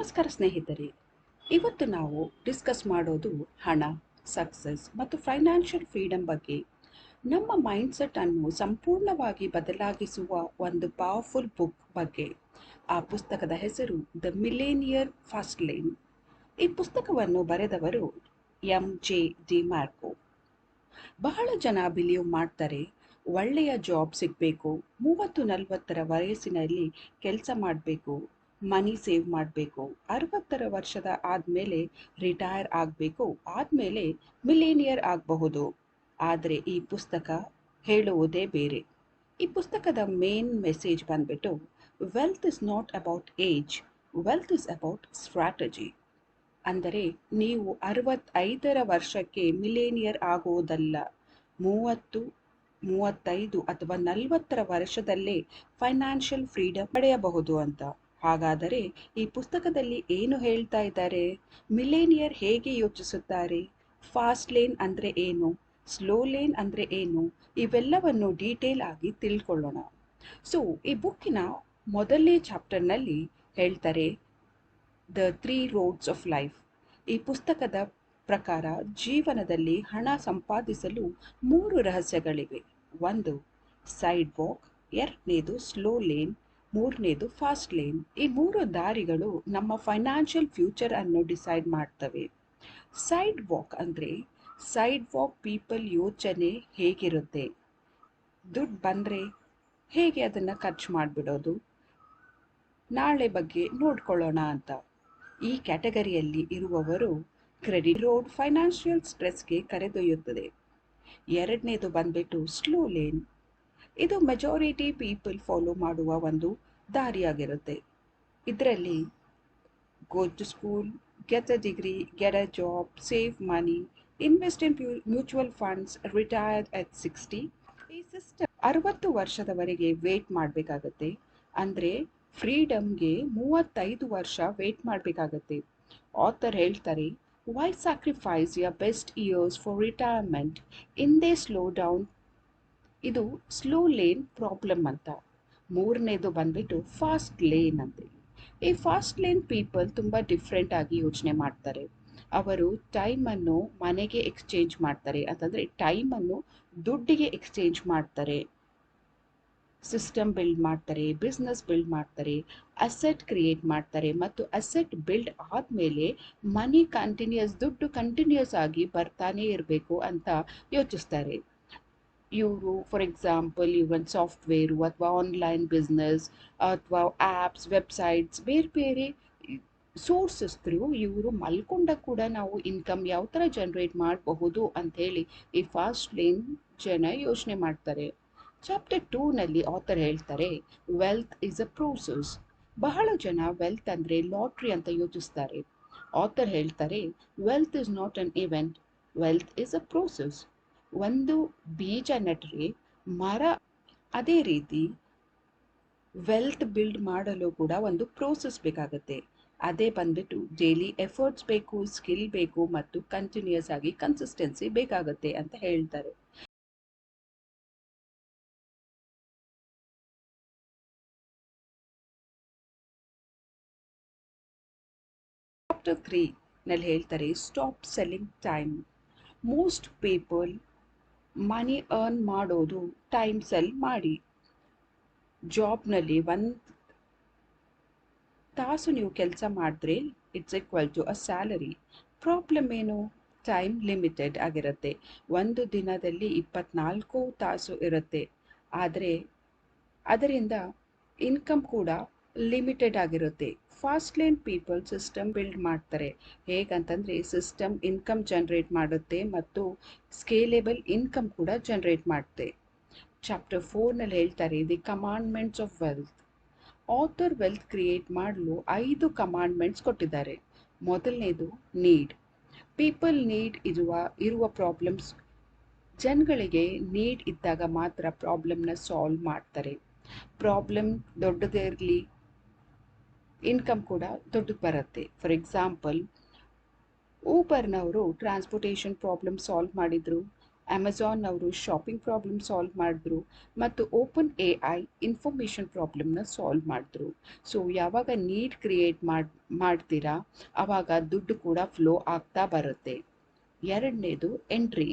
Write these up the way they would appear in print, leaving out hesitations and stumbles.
ನಮಸ್ಕಾರ ಸ್ನೇಹಿತರೆ. ಇವತ್ತು ನಾವು ಡಿಸ್ಕಸ್ ಮಾಡೋದು ಹಣ, ಸಕ್ಸಸ್ ಮತ್ತು ಫೈನಾನ್ಷಿಯಲ್ ಫ್ರೀಡಮ್ ಬಗ್ಗೆ. ನಮ್ಮ ಮೈಂಡ್ಸೆಟ್ ಅನ್ನು ಸಂಪೂರ್ಣವಾಗಿ ಬದಲಾಗಿಸುವ ಒಂದು ಪವರ್ಫುಲ್ ಬುಕ್ ಬಗ್ಗೆ. ಆ ಪುಸ್ತಕದ ಹೆಸರು ದ ಮಿಲೇನಿಯರ್ ಫಾಸ್ಟ್ ಲೇನ್. ಈ ಪುಸ್ತಕವನ್ನು ಬರೆದವರು ಎಂ.ಜೆ.ಡಿ. ಮಾರ್ಕೋ. ಬಹಳ ಜನ ಬಿಲೀವ್ ಮಾಡ್ತಾರೆ, ಒಳ್ಳೆಯ ಜಾಬ್ ಸಿಗಬೇಕು, 30-40 ವಯಸ್ಸಿನಲ್ಲಿ ಕೆಲಸ ಮಾಡಬೇಕು, ಮನಿ ಸೇವ್ ಮಾಡಬೇಕು, 60 ವರ್ಷದ ಆದಮೇಲೆ ರಿಟೈರ್ ಆಗಬೇಕು, ಆದಮೇಲೆ ಮಿಲೇನಿಯರ್ ಆಗಬಹುದು. ಆದರೆ ಈ ಪುಸ್ತಕ ಹೇಳುವುದೇ ಬೇರೆ. ಈ ಪುಸ್ತಕದ ಮೇನ್ ಮೆಸೇಜ್ ಬಂದ್ಬಿಟ್ಟು, wealth is not about age, wealth is about strategy. ಅಂದರೆ ನೀವು 65 ವರ್ಷಕ್ಕೆ ಮಿಲೇನಿಯರ್ ಆಗುವುದಲ್ಲ, 30, 35 ಅಥವಾ 40 ವರ್ಷದಲ್ಲೇ ಫೈನಾನ್ಷಿಯಲ್ ಫ್ರೀಡಮ್ ಪಡೆಯಬಹುದು ಅಂತ. ಹಾಗಾದರೆ ಈ ಪುಸ್ತಕದಲ್ಲಿ ಏನು ಹೇಳ್ತಾ ಇದ್ದಾರೆ? ಮಿಲೇನಿಯರ್ ಹೇಗೆ ಯೋಚಿಸುತ್ತಾರೆ? ಫಾಸ್ಟ್ ಲೇನ್ ಅಂದರೆ ಏನು? ಸ್ಲೋ ಲೇನ್ ಅಂದರೆ ಏನು? ಇವೆಲ್ಲವನ್ನು ಡೀಟೇಲ್ ಆಗಿ ತಿಳ್ಕೊಳ್ಳೋಣ. ಸೊ ಈ ಬುಕ್ಕಿನ ಮೊದಲನೇ ಚಾಪ್ಟರ್ನಲ್ಲಿ ಹೇಳ್ತಾರೆ ದ 3 ರೋಡ್ಸ್ ಆಫ್ ಲೈಫ್. ಈ ಪುಸ್ತಕದ ಪ್ರಕಾರ ಜೀವನದಲ್ಲಿ ಹಣ ಸಂಪಾದಿಸಲು 3 ರಹಸ್ಯಗಳಿವೆ. ಒಂದು ಸೈಡ್ ವಾಕ್, ಎರಡನೇದು ಸ್ಲೋ ಲೇನ್, ಮೂರನೇದು ಫಾಸ್ಟ್ ಲೇನ್. ಈ 3 ದಾರಿಗಳು ನಮ್ಮ ಫೈನಾನ್ಷಿಯಲ್ ಫ್ಯೂಚರ್ ಅನ್ನು ಡಿಸೈಡ್ ಮಾಡ್ತವೆ. ಸೈಡ್ ವಾಕ್ ಅಂದರೆ ಸೈಡ್ ವಾಕ್ ಪೀಪಲ್ ಯೋಚನೆ ಹೇಗಿರುತ್ತೆ? ದುಡ್ಡು ಬಂದರೆ ಹೇಗೆ ಅದನ್ನು ಖರ್ಚು ಮಾಡಿಬಿಡೋದು, ನಾಳೆ ಬಗ್ಗೆ ನೋಡ್ಕೊಳ್ಳೋಣ ಅಂತ. ಈ ಕ್ಯಾಟಗರಿಯಲ್ಲಿ ಇರುವವರು ಕ್ರೆಡಿಟ್ ರೋಡ್ ಫೈನಾನ್ಷಿಯಲ್ ಸ್ಟ್ರೆಸ್ಗೆ ಕರೆದೊಯ್ಯುತ್ತದೆ. ಎರಡನೇದು ಬಂದ್ಬಿಟ್ಟು ಸ್ಲೋ ಲೇನ್. ಇದು ಮೆಜಾರಿಟಿ ಪೀಪಲ್ ಫಾಲೋ ಮಾಡುವ ಒಂದು ದಾರಿಯಾಗಿರುತ್ತೆ. ಇದರಲ್ಲಿ go to school, get a degree, get a job, save money, invest in mutual funds, retire at 60. ಈ ಸಿಸ್ಟಮ್ 60 ವರ್ಷದವರೆಗೆ ವೇಟ್ ಮಾಡಬೇಕಾಗತ್ತೆ. ಅಂದರೆ ಫ್ರೀಡಮ್ಗೆ 35 ವರ್ಷ ವೇಟ್ ಮಾಡಬೇಕಾಗತ್ತೆ. ಆಥರ್ ಹೇಳ್ತಾರೆ, why sacrifice your best years for retirement in they slow down. ಇದು slow lane problem ಅಂತ. ಮೂರನೇದು ಬಂದ್ಬಿಟ್ಟು ಫಾಸ್ಟ್ ಲೇನ್ ಅಂತೇಳಿ. ಈ ಫಾಸ್ಟ್ ಲೇನ್ ಪೀಪಲ್ ತುಂಬ ಡಿಫ್ರೆಂಟ್ ಆಗಿ ಯೋಚನೆ ಮಾಡ್ತಾರೆ. ಅವರು ಟೈಮನ್ನು ಮನೆಗೆ ಎಕ್ಸ್ಚೇಂಜ್ ಮಾಡ್ತಾರೆ, ಅಂತಂದರೆ ಟೈಮನ್ನು ದುಡ್ಡಿಗೆ ಎಕ್ಸ್ಚೇಂಜ್ ಮಾಡ್ತಾರೆ. ಸಿಸ್ಟಮ್ ಬಿಲ್ಡ್ ಮಾಡ್ತಾರೆ, ಬಿಸ್ನೆಸ್ ಬಿಲ್ಡ್ ಮಾಡ್ತಾರೆ, ಅಸೆಟ್ ಕ್ರಿಯೇಟ್ ಮಾಡ್ತಾರೆ, ಮತ್ತು ಅಸೆಟ್ ಬಿಲ್ಡ್ ಆದಮೇಲೆ ಮನಿ ದುಡ್ಡು ಕಂಟಿನ್ಯೂಸ್ ಆಗಿ ಬರ್ತಾನೆ ಇರಬೇಕು ಅಂತ ಯೋಚಿಸ್ತಾರೆ. ಇವರು ಫಾರ್ ಎಕ್ಸಾಂಪಲ್ ಇವನ್ ಸಾಫ್ಟ್ವೇರು ಅಥವಾ ಆನ್ಲೈನ್ ಬಿಸ್ನೆಸ್ ಅಥವಾ ಆ್ಯಪ್ಸ್, ವೆಬ್ಸೈಟ್ಸ್, ಬೇರೆ ಬೇರೆ ಸೋರ್ಸಸ್ ಥ್ರೂ ಇವರು ಮಲ್ಕೊಂಡ ಕೂಡ ನಾವು ಇನ್ಕಮ್ ಯಾವ ಥರ ಜನ್ರೇಟ್ ಮಾಡಬಹುದು ಅಂಥೇಳಿ ಈ ಫಾಸ್ಟ್ ಲೇನ್ ಜನ ಯೋಚನೆ ಮಾಡ್ತಾರೆ. ಚಾಪ್ಟರ್ 2ನಲ್ಲಿ ಆಥರ್ ಹೇಳ್ತಾರೆ, ವೆಲ್ತ್ ಇಸ್ ಅ ಪ್ರೋಸೆಸ್. ಬಹಳ ಜನ ವೆಲ್ತ್ ಅಂದರೆ ಲಾಟ್ರಿ ಅಂತ ಯೋಚಿಸ್ತಾರೆ. ಆಥರ್ ಹೇಳ್ತಾರೆ, wealth is not an event, wealth is a process. ಒಂದು ಬೀಜ ನೆಟ್ಟರೆ ಮರ, ಅದೇ ರೀತಿ ವೆಲ್ತ್ ಬಿಲ್ಡ್ ಮಾಡಲು ಕೂಡ ಒಂದು ಪ್ರೋಸೆಸ್ ಬೇಕಾಗುತ್ತೆ. ಅದೇ ಬಂದ್ಬಿಟ್ಟು ಡೈಲಿ ಎಫರ್ಟ್ಸ್ ಬೇಕು, ಸ್ಕಿಲ್ ಬೇಕು, ಮತ್ತು ಕಂಟಿನ್ಯೂಸ್ ಆಗಿ ಕನ್ಸಿಸ್ಟೆನ್ಸಿ ಬೇಕಾಗುತ್ತೆ ಅಂತ ಹೇಳ್ತಾರೆ. ಚಾಪ್ಟರ್ 3ನಲ್ಲಿ ಹೇಳ್ತಾರೆ, stop selling time. Most people money earn ಮಾಡೋದು ಟೈಮ್ ಸೆಲ್ ಮಾಡಿ. ಜಾಬ್ನಲ್ಲಿ 1 ತಾಸು ನೀವು ಕೆಲಸ ಮಾಡಿದ್ರೆ it's equal to a salary. Problem ಏನು? ಟೈಮ್ ಲಿಮಿಟೆಡ್ ಆಗಿರುತ್ತೆ. ಒಂದು ದಿನದಲ್ಲಿ 24 ತಾಸು ಇರುತ್ತೆ. ಆದರೆ ಅದರಿಂದ ಇನ್ಕಮ್ ಕೂಡ ಲಿಮಿಟೆಡ್ ಆಗಿರುತ್ತೆ. Fast lane people system build ಮಾಡ್ತಾರೆ. ಹೇಗಂತಂದರೆ ಸಿಸ್ಟಮ್ ಇನ್ಕಮ್ ಜನರೇಟ್ ಮಾಡುತ್ತೆ ಮತ್ತು ಸ್ಕೇಲೆಬಲ್ ಇನ್ಕಮ್ ಕೂಡ ಜನರೇಟ್ ಮಾಡುತ್ತೆ. ಚಾಪ್ಟರ್ 4ನಲ್ಲಿ ಹೇಳ್ತಾರೆ, the commandments of wealth. Author wealth create ಮಾಡಲು 5 ಕಮಾಂಡ್ಮೆಂಟ್ಸ್ ಕೊಟ್ಟಿದ್ದಾರೆ. ಮೊದಲನೇದು ನೀಡ್. ಪೀಪಲ್ ನೀಡ್ ಇರುವ ಪ್ರಾಬ್ಲಮ್ಸ್, ಜನಗಳಿಗೆ ನೀಡ್ ಇದ್ದಾಗ ಮಾತ್ರ ಪ್ರಾಬ್ಲಮ್ನ ಸಾಲ್ವ್ ಮಾಡ್ತಾರೆ. ಪ್ರಾಬ್ಲಮ್ ದೊಡ್ಡದೇ ಇರಲಿ, ಇನ್ಕಮ್ ಕೂಡ ದೊಡ್ಡದು ಬರುತ್ತೆ. ಫಾರ್ ಎಕ್ಸಾಂಪಲ್, ಊಬರ್ನವರು ಟ್ರಾನ್ಸ್ಪೋರ್ಟೇಷನ್ ಪ್ರಾಬ್ಲಮ್ ಸಾಲ್ವ್ ಮಾಡಿದರು. ಅಮೆಝಾನ್ ಅವರು ಶಾಪಿಂಗ್ ಪ್ರಾಬ್ಲಮ್ ಸಾಲ್ವ್ ಮಾಡಿದ್ರು ಮತ್ತು ಓಪನ್ ಎ ಐ ಇನ್ಫಾರ್ಮೇಷನ್ ಪ್ರಾಬ್ಲಮ್ನ ಸಾಲ್ವ್ ಮಾಡಿದ್ರು. ಸೊ ಯಾವಾಗ ನೀಡ್ ಕ್ರಿಯೇಟ್ ಮಾಡ್ತೀರಾ ಆವಾಗ ದುಡ್ಡು ಕೂಡ ಫ್ಲೋ ಆಗ್ತಾ ಬರುತ್ತೆ. ಎರಡನೇದು ಎಂಟ್ರಿ.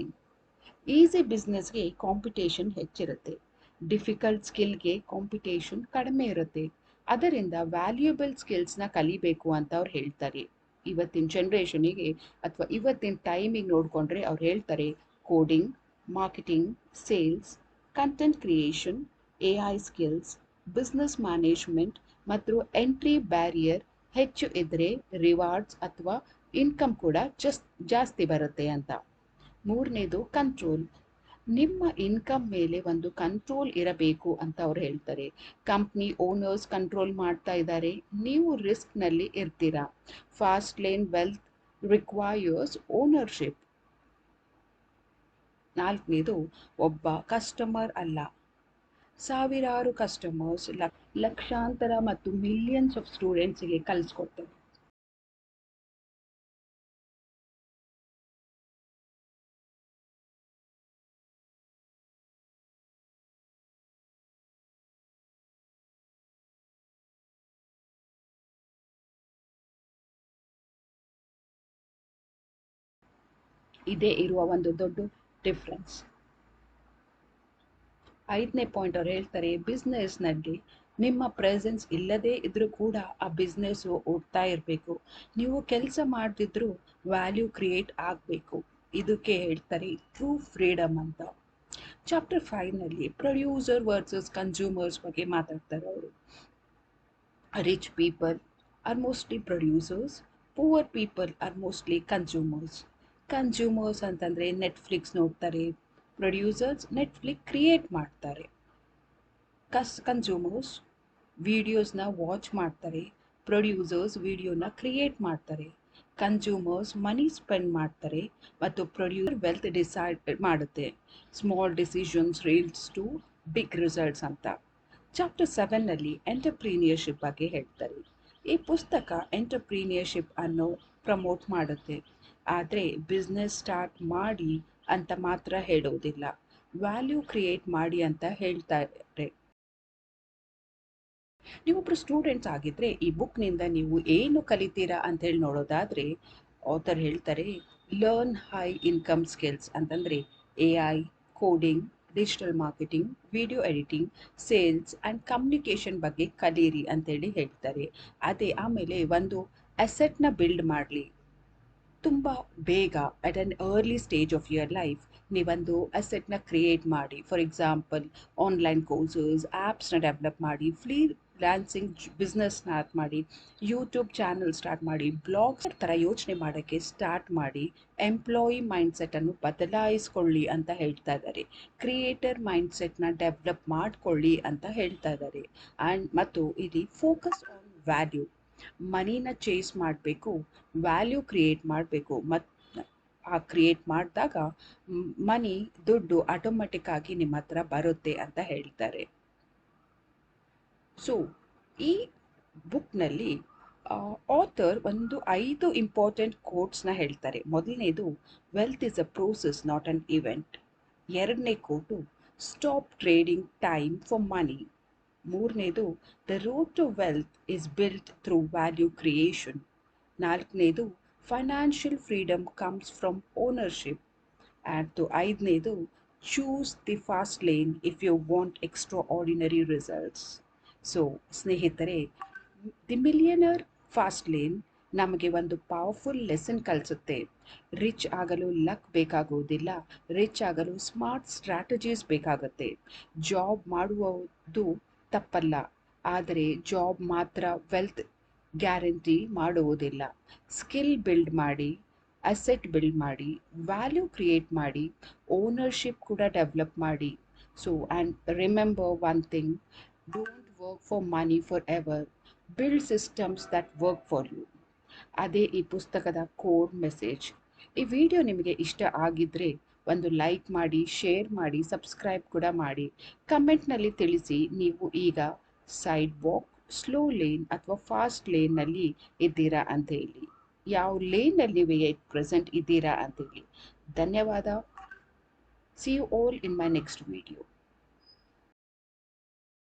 ಈಸಿ ಬಿಸ್ನೆಸ್ಗೆ ಕಾಂಪಿಟೇಷನ್ ಹೆಚ್ಚಿರುತ್ತೆ, ಡಿಫಿಕಲ್ಟ್ ಸ್ಕಿಲ್ಗೆ ಕಾಂಪಿಟೇಷನ್ ಕಡಿಮೆ ಇರುತ್ತೆ. ಅದರಿಂದ ವ್ಯಾಲ್ಯೂಯಬಲ್ ಸ್ಕಿಲ್ಸ್ನ ಕಲಿಬೇಕು ಅಂತ ಅವ್ರು ಹೇಳ್ತಾರೆ. ಇವತ್ತಿನ ಜನ್ರೇಷನಿಗೆ ಅಥವಾ ಇವತ್ತಿನ ಟೈಮಿಗೆ ನೋಡಿಕೊಂಡ್ರೆ ಅವ್ರು ಹೇಳ್ತಾರೆ coding, marketing, sales, content creation, A I skills, business management ಮತ್ತು ಎಂಟ್ರಿ ಬ್ಯಾರಿಯರ್ ಹೆಚ್ಚು ಇದ್ದರೆ ರಿವಾರ್ಡ್ಸ್ ಅಥವಾ ಇನ್ಕಮ್ ಕೂಡ ಜಾಸ್ತಿ ಬರುತ್ತೆ ಅಂತ. ಮೂರನೇದು ಕಂಟ್ರೋಲ್. ನಿಮ್ಮ ಇನ್ಕಮ್ ಮೇಲೆ ಒಂದು ಕಂಟ್ರೋಲ್ ಇರಬೇಕು ಅಂತ ಅವ್ರು ಹೇಳ್ತಾರೆ. ಕಂಪ್ನಿ ಓನರ್ಸ್ ಕಂಟ್ರೋಲ್ ಮಾಡ್ತಾ ಇದ್ದಾರೆ, ನೀವು ರಿಸ್ಕ್ನಲ್ಲಿ ಇರ್ತೀರಾ. Fast lane wealth requires ownership. ನಾಲ್ಕನೇದು ಒಬ್ಬ ಕಸ್ಟಮರ್ ಅಲ್ಲ, ಸಾವಿರಾರು ಕಸ್ಟಮರ್ಸ್ ಲಕ್ಷಾಂತರ ಮತ್ತು ಮಿಲಿಯನ್ಸ್ ಆಫ್ ಸ್ಟೂಡೆಂಟ್ಸ್ಗೆ ಕಲಿಸ್ಕೊಡ್ತಾರೆ. ಇದೇ ಇರುವ ಒಂದು ದೊಡ್ಡ ಡಿಫ್ರೆನ್ಸ್. ಐದನೇ ಪಾಯಿಂಟ್ ಅವ್ರು ಹೇಳ್ತಾರೆ ಬಿಸ್ನೆಸ್ನಲ್ಲಿ ನಿಮ್ಮ ಪ್ರೆಸೆನ್ಸ್ ಇಲ್ಲದೇ ಇದ್ರೂ ಕೂಡ ಆ ಬಿಸ್ನೆಸ್ಸು ಓಡ್ತಾ ಇರಬೇಕು. ನೀವು ಕೆಲಸ ಮಾಡ್ತಿದ್ರು ವ್ಯಾಲ್ಯೂ ಕ್ರಿಯೇಟ್ ಆಗಬೇಕು. ಇದಕ್ಕೆ ಹೇಳ್ತಾರೆ ಟ್ರೂ ಫ್ರೀಡಮ್ ಅಂತ. ಚಾಪ್ಟರ್ 5ನಲ್ಲಿ ಪ್ರೊಡ್ಯೂಸರ್ ವರ್ಸಸ್ ಕನ್ಸ್ಯೂಮರ್ಸ್ ಬಗ್ಗೆ ಮಾತಾಡ್ತಾರೆ ಅವರು. Rich people are mostly producers, poor people are mostly consumers. Consumers ಅಂತಂದರೆ ನೆಟ್ಫ್ಲಿಕ್ಸ್ ನೋಡ್ತಾರೆ, ಪ್ರೊಡ್ಯೂಸರ್ಸ್ ನೆಟ್ಫ್ಲಿಕ್ಸ್ ಕ್ರಿಯೇಟ್ ಮಾಡ್ತಾರೆ. ಕನ್ಸ್ಯೂಮರ್ಸ್ ವಿಡಿಯೋಸ್ನ ವಾಚ್ ಮಾಡ್ತಾರೆ, ಪ್ರೊಡ್ಯೂಸರ್ಸ್ ವಿಡಿಯೋನ ಕ್ರಿಯೇಟ್ ಮಾಡ್ತಾರೆ. ಕನ್ಸ್ಯೂಮರ್ಸ್ ಮನಿ ಸ್ಪೆಂಡ್ ಮಾಡ್ತಾರೆ ಮತ್ತು ಪ್ರೊಡ್ಯೂಸರ್ ವೆಲ್ತ್ ಡಿಸೈಡ್ ಮಾಡುತ್ತೆ. Small decisions reels to big results ಅಂತ. ಚಾಪ್ಟರ್ 7ನಲ್ಲಿ ಎಂಟರ್ಪ್ರೀನಿಯರ್ಶಿಪ್ ಬಗ್ಗೆ ಹೇಳ್ತಾರೆ. ಈ ಪುಸ್ತಕ ಎಂಟರ್ಪ್ರೀನಿಯರ್ಶಿಪ್ ಅನ್ನು ಪ್ರಮೋಟ್ ಮಾಡುತ್ತೆ, ಆದರೆ ಬಿಸ್ನೆಸ್ ಸ್ಟಾರ್ಟ್ ಮಾಡಿ ಅಂತ ಮಾತ್ರ ಹೇಳೋದಿಲ್ಲ, ವ್ಯಾಲ್ಯೂ ಕ್ರಿಯೇಟ್ ಮಾಡಿ ಅಂತ ಹೇಳ್ತಾರೆ. ನೀವೊಬ್ಬರು ಸ್ಟೂಡೆಂಟ್ಸ್ ಆಗಿದ್ದರೆ ಈ ಬುಕ್ನಿಂದ ನೀವು ಏನು ಕಲಿತೀರಾ ಅಂತೇಳಿ ನೋಡೋದಾದರೆ ಆಥರ್ ಹೇಳ್ತಾರೆ ಲರ್ನ್ ಹೈ ಇನ್ಕಮ್ ಸ್ಕಿಲ್ಸ್ ಅಂತಂದರೆ A I, coding, digital marketing, video editing, sales and communication ಬಗ್ಗೆ ಕಲೀರಿ ಅಂತೇಳಿ ಹೇಳ್ತಾರೆ. ಅದೇ ಆಮೇಲೆ ಒಂದು ಅಸೆಟ್ನ ಬಿಲ್ಡ್ ಮಾಡಲಿ ತುಂಬ ಬೇಗ at an early stage of your life. ನೀವೊಂದು ಅಸೆಟ್ನ ಕ್ರಿಯೇಟ್ ಮಾಡಿ, ಫಾರ್ ಎಕ್ಸಾಂಪಲ್ ಆನ್ಲೈನ್ ಕೋರ್ಸಸ್, ಆ್ಯಪ್ಸ್ನ ಡೆವಲಪ್ ಮಾಡಿ, ಫ್ರೀಲಾನ್ಸಿಂಗ್ ಬಿಸ್ನೆಸ್ ಸ್ಟಾರ್ಟ್ ಮಾಡಿ, ಯೂಟ್ಯೂಬ್ ಚಾನಲ್ ಸ್ಟಾರ್ಟ್ ಮಾಡಿ, ಬ್ಲಾಗ್ಸ್ ಥರ ಯೋಚನೆ ಮಾಡೋಕ್ಕೆ ಸ್ಟಾರ್ಟ್ ಮಾಡಿ, ಎಂಪ್ಲಾಯಿ ಮೈಂಡ್ಸೆಟ್ಟನ್ನು ಬದಲಾಯಿಸ್ಕೊಳ್ಳಿ ಅಂತ ಹೇಳ್ತಾ ಇದ್ದಾರೆ. ಕ್ರಿಯೇಟರ್ ಮೈಂಡ್ಸೆಟ್ನ ಡೆವಲಪ್ ಮಾಡಿಕೊಳ್ಳಿ ಅಂತ ಹೇಳ್ತಾ ಇದ್ದಾರೆ. ಮತ್ತು ಇಲ್ಲಿ ಫೋಕಸ್ ಆನ್ ವ್ಯಾಲ್ಯೂ. ಮನಿನ ಚೇಸ್ ಮಾಡಬೇಕು, ವ್ಯಾಲ್ಯೂ ಕ್ರಿಯೇಟ್ ಮಾಡಬೇಕು. ಮತ್ತು ಆ ಕ್ರಿಯೇಟ್ ಮಾಡಿದಾಗ ಮನಿ ದುಡ್ಡು ಆಟೋಮೆಟಿಕ್ ಆಗಿ ನಿಮ್ಮ ಹತ್ರ ಬರುತ್ತೆ ಅಂತ ಹೇಳ್ತಾರೆ. ಸೊ ಈ ಬುಕ್ನಲ್ಲಿ ಆಥರ್ ಒಂದು 5 ಇಂಪಾರ್ಟೆಂಟ್ ಕೋಟ್ಸ್ನ ಹೇಳ್ತಾರೆ. ಮೊದಲನೇದು wealth is a process not an event. ಎರಡನೇ quote stop trading time for money. ಮೂರನೇದು the road to wealth is built through value creation. ನಾಲ್ಕನೇದು financial freedom comes from ownership. And ಐದನೇದು choose the fast lane if you want extraordinary results. So ಸ್ನೇಹಿತರೆ, the millionaire fast lane ನಮಗೆ ಒಂದು powerful lesson ಕಲಿಸುತ್ತೆ. Rich ಆಗಲು luck ಬೇಕಾಗುವುದಿಲ್ಲ, rich ಆಗಲು smart strategies ಬೇಕಾಗುತ್ತೆ. ಜಾಬ್ ಮಾಡುವುದು ತಪ್ಪಲ್ಲ, ಆದರೆ ಜಾಬ್ ಮಾತ್ರ ವೆಲ್ತ್ ಗ್ಯಾರಂಟಿ ಮಾಡುವುದಿಲ್ಲ. ಸ್ಕಿಲ್ ಬಿಲ್ಡ್ ಮಾಡಿ, ಅಸೆಟ್ ಬಿಲ್ಡ್ ಮಾಡಿ, ವ್ಯಾಲ್ಯೂ ಕ್ರಿಯೇಟ್ ಮಾಡಿ, ಓನರ್ಶಿಪ್ ಕೂಡ ಡೆವಲಪ್ ಮಾಡಿ. So and remember one thing, don't work for money forever, build systems that work for you. ಅದೇ ಈ ಪುಸ್ತಕದ ಕೋರ್ ಮೆಸೇಜ್. ಈ ವಿಡಿಯೋ ನಿಮಗೆ ಇಷ್ಟ ಆಗಿದ್ದರೆ ಒಂದು ಲೈಕ್ ಮಾಡಿ, ಶೇರ್ ಮಾಡಿ, ಸಬ್ಸ್ಕ್ರೈಬ್ ಕೂಡ ಮಾಡಿ. ಕಮೆಂಟ್ನಲ್ಲಿ ತಿಳಿಸಿ ನೀವು ಈಗ ಸೈಡ್ ವಾಕ್, ಸ್ಲೋ ಲೇನ್ ಅಥವಾ ಫಾಸ್ಟ್ ಲೇನ್ನಲ್ಲಿ ಇದ್ದೀರಾ ಅಂತೇಳಿ. ಯಾವ ಲೇನಲ್ಲಿ ನೀವು ಪ್ರೆಸೆಂಟ್ ಇದ್ದೀರಾ ಅಂತೇಳಿ. ಧನ್ಯವಾದ. See you all in my next video.